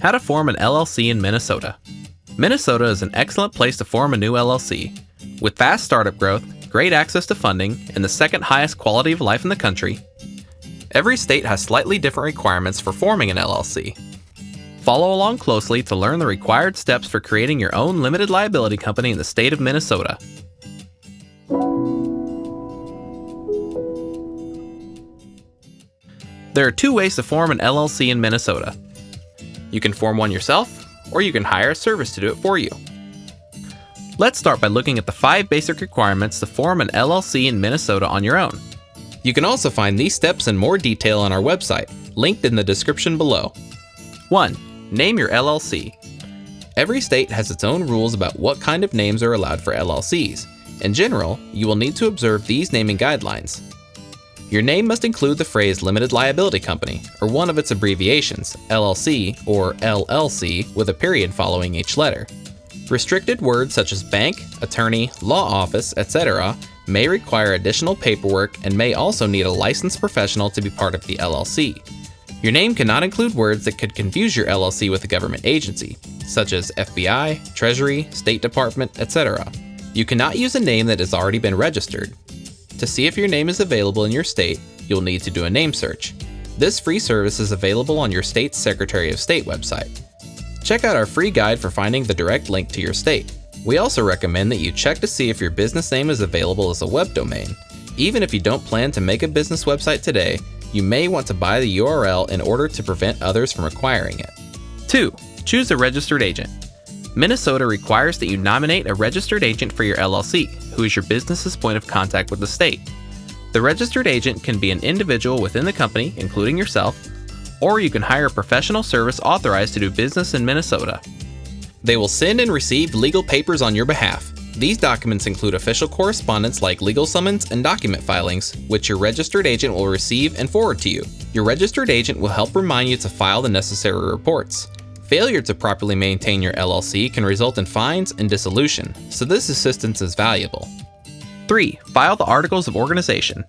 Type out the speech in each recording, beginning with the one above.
How to form an LLC in Minnesota. Minnesota is an excellent place to form a new LLC. With fast startup growth, great access to funding, and the second highest quality of life in the country, every state has slightly different requirements for forming an LLC. Follow along closely to learn the required steps for creating your own limited liability company in the state of Minnesota. There are two ways to form an LLC in Minnesota. You can form one yourself, or you can hire a service to do it for you. Let's start by looking at the 5 basic requirements to form an LLC in Minnesota on your own. You can also find these steps in more detail on our website, linked in the description below. 1. Name your LLC. Every state has its own rules about what kind of names are allowed for LLCs. In general, you will need to observe these naming guidelines. Your name must include the phrase Limited Liability Company, or one of its abbreviations, LLC or LLC, with a period following each letter. Restricted words such as bank, attorney, law office, etc. may require additional paperwork and may also need a licensed professional to be part of the LLC. Your name cannot include words that could confuse your LLC with a government agency, such as FBI, Treasury, State Department, etc. You cannot use a name that has already been registered. To see if your name is available in your state, you'll need to do a name search. This free service is available on your state's Secretary of State website. Check out our free guide for finding the direct link to your state. We also recommend that you check to see if your business name is available as a web domain. Even if you don't plan to make a business website today, you may want to buy the URL in order to prevent others from acquiring it. 2. Choose a registered agent. Minnesota requires that you nominate a registered agent for your LLC, who is your business's point of contact with the state. The registered agent can be an individual within the company, including yourself, or you can hire a professional service authorized to do business in Minnesota. They will send and receive legal papers on your behalf. These documents include official correspondence like legal summons and document filings, which your registered agent will receive and forward to you. Your registered agent will help remind you to file the necessary reports. Failure to properly maintain your LLC can result in fines and dissolution, so this assistance is valuable. 3. File the Articles of Organization.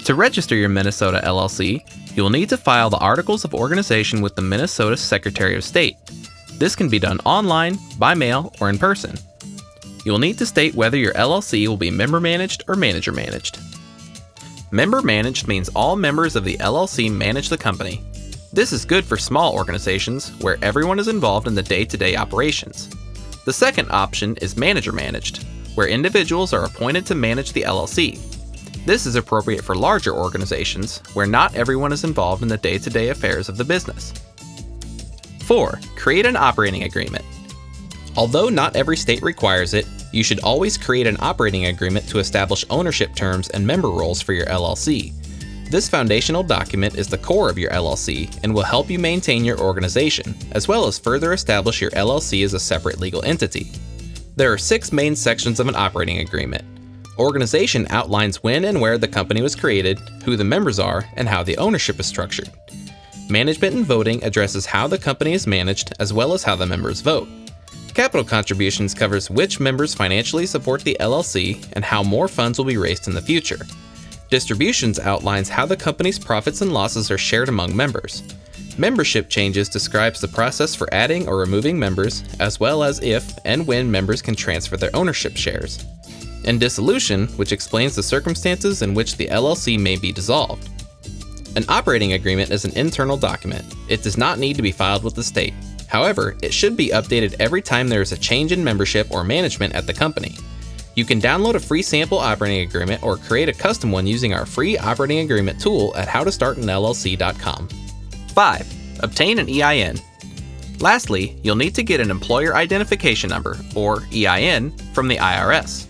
To register your Minnesota LLC, you will need to file the Articles of Organization with the Minnesota Secretary of State. This can be done online, by mail, or in person. You will need to state whether your LLC will be member-managed or manager-managed. Member-managed means all members of the LLC manage the company. This is good for small organizations where everyone is involved in the day-to-day operations. The second option is manager-managed, where individuals are appointed to manage the LLC. This is appropriate for larger organizations where not everyone is involved in the day-to-day affairs of the business. 4. Create an operating agreement. Although not every state requires it, you should always create an operating agreement to establish ownership terms and member roles for your LLC. This foundational document is the core of your LLC and will help you maintain your organization, as well as further establish your LLC as a separate legal entity. There are 6 main sections of an operating agreement. Organization outlines when and where the company was created, who the members are, and how the ownership is structured. Management and voting addresses how the company is managed, as well as how the members vote. Capital contributions covers which members financially support the LLC and how more funds will be raised in the future. Distributions outlines how the company's profits and losses are shared among members. Membership changes describes the process for adding or removing members, as well as if and when members can transfer their ownership shares. And dissolution, which explains the circumstances in which the LLC may be dissolved. An operating agreement is an internal document. It does not need to be filed with the state. However, it should be updated every time there is a change in membership or management at the company. You can download a free sample operating agreement or create a custom one using our free operating agreement tool at howtostartanllc.com. 5. Obtain an EIN. Lastly, you'll need to get an Employer Identification Number, or EIN, from the IRS.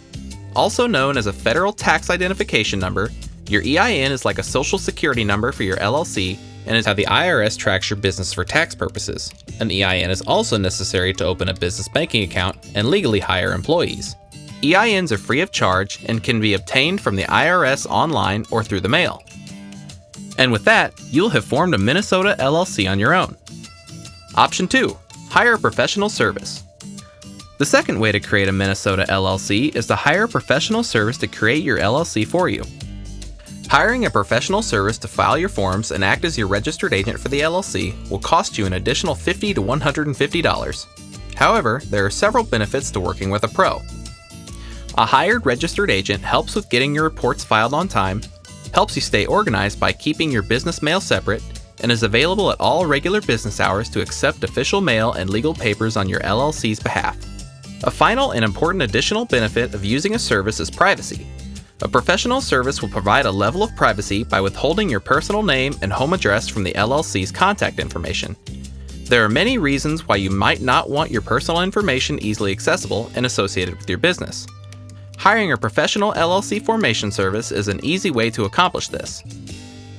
Also known as a Federal Tax Identification Number, your EIN is like a Social Security number for your LLC and is how the IRS tracks your business for tax purposes. An EIN is also necessary to open a business banking account and legally hire employees. EINs are free of charge and can be obtained from the IRS online or through the mail. And with that, you'll have formed a Minnesota LLC on your own. Option 2. Hire a professional service. The second way to create a Minnesota LLC is to hire a professional service to create your LLC for you. Hiring a professional service to file your forms and act as your registered agent for the LLC will cost you an additional $50 to $150. However, there are several benefits to working with a pro. A hired registered agent helps with getting your reports filed on time, helps you stay organized by keeping your business mail separate, and is available at all regular business hours to accept official mail and legal papers on your LLC's behalf. A final and important additional benefit of using a service is privacy. A professional service will provide a level of privacy by withholding your personal name and home address from the LLC's contact information. There are many reasons why you might not want your personal information easily accessible and associated with your business. Hiring a professional LLC formation service is an easy way to accomplish this.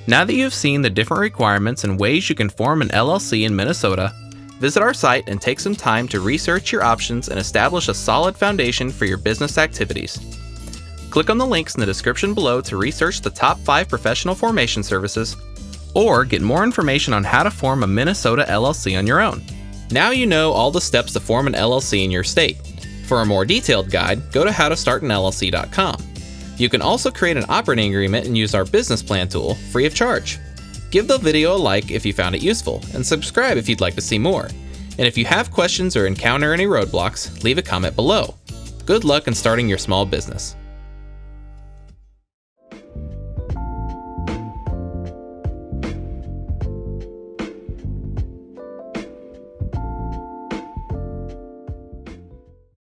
Now that you've seen the different requirements and ways you can form an LLC in Minnesota, visit our site and take some time to research your options and establish a solid foundation for your business activities. Click on the links in the description below to research the top 5 professional formation services, or get more information on how to form a Minnesota LLC on your own. Now you know all the steps to form an LLC in your state. For a more detailed guide, go to howtostartanllc.com. You can also create an operating agreement and use our business plan tool free of charge. Give the video a like if you found it useful, and subscribe if you'd like to see more. And if you have questions or encounter any roadblocks, leave a comment below. Good luck in starting your small business.